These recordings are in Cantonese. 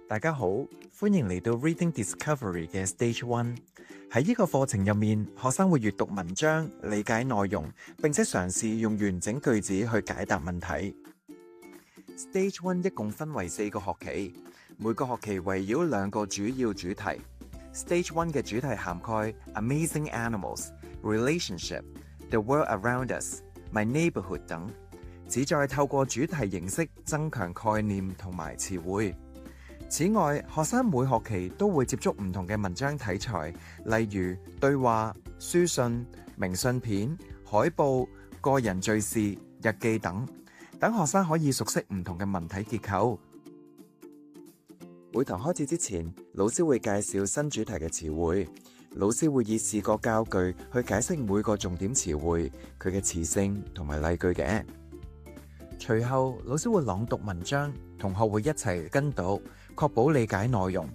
大家好，歡迎嚟到 Reading Discovery 嘅 Stage 1。喺呢個課程入面，學生會閱讀文章、理解內容，並且嘗試用完整句子去解答問題。Stage 1一共分為4個學期，每個學期圍繞2個主要主題。Stage 1嘅主題涵蓋 Amazing Animals、Relationship、The World Around Us、My Neighborhood 等，旨在透過主題形式增強概念同埋詞彙。此外，學生每學期都會接觸唔同嘅文章題材，例如對話、書信、明信片、海報、個人敘事、日記等，等學生可以熟悉唔同嘅文體結構。每堂開始之前，老師會介紹新主題嘅詞彙，老師會以視覺教具去解釋每個重點詞彙，佢嘅詞性同埋例句嘅。隨後，老師會朗讀文章，同學會一齊跟讀，確保理解內容。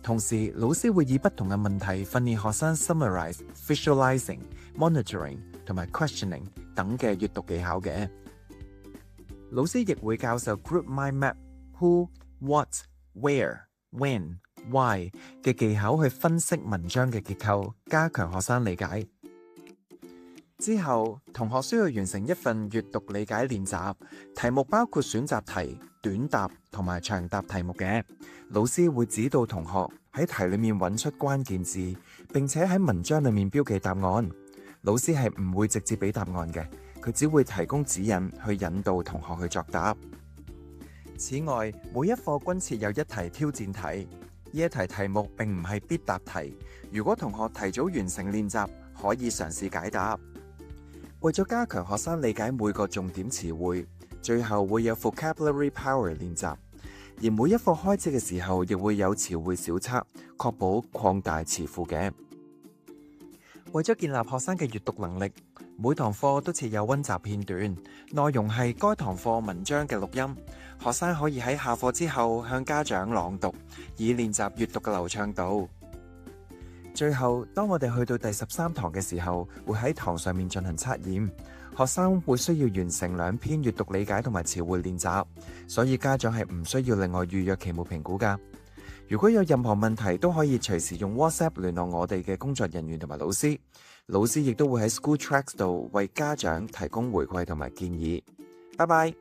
同時，老師會以不同嘅問題訓練學生 summarize、visualizing、monitoring 同埋 questioning 等嘅閱讀技巧嘅。老師亦會教授 group mind map、who、what、where、when、why 嘅技巧去分析文章嘅結構，加強學生理解。之後，同學需要完成一份閱讀理解練習，題目包括選擇題、短答同埋長答題目嘅。老師會指導同學喺題裏面揾出關鍵字，並且喺文章裏面標記答案。老師係唔會直接俾答案嘅，佢只會提供指引去引導同學去作答。此外，每一課均設有一題挑戰題，呢一題題目並唔係必答題。如果同學提早完成練習，可以嘗試解答。為咗加強學生理解每個重點詞彙，最後會有 vocabulary power 練習，而每一課開始嘅時候亦會有詞彙小測，確保擴大詞庫嘅。為咗建立學生嘅閱讀能力，每堂課都設有溫習片段，內容係該堂課文章嘅錄音，學生可以喺下課之後向家長朗讀，以練習閱讀嘅流暢度。最後，當我哋去到第13堂嘅時候，會喺堂上面進行測驗。學生會需要完成2篇閱讀理解同埋詞彙練習，所以家長係唔需要另外預約期末評估㗎。如果有任何問題，都可以隨時用 WhatsApp 聯絡我哋嘅工作人員同埋老師。老師亦都會喺 School Tracks 度為家長提供回饋同埋建議。拜拜。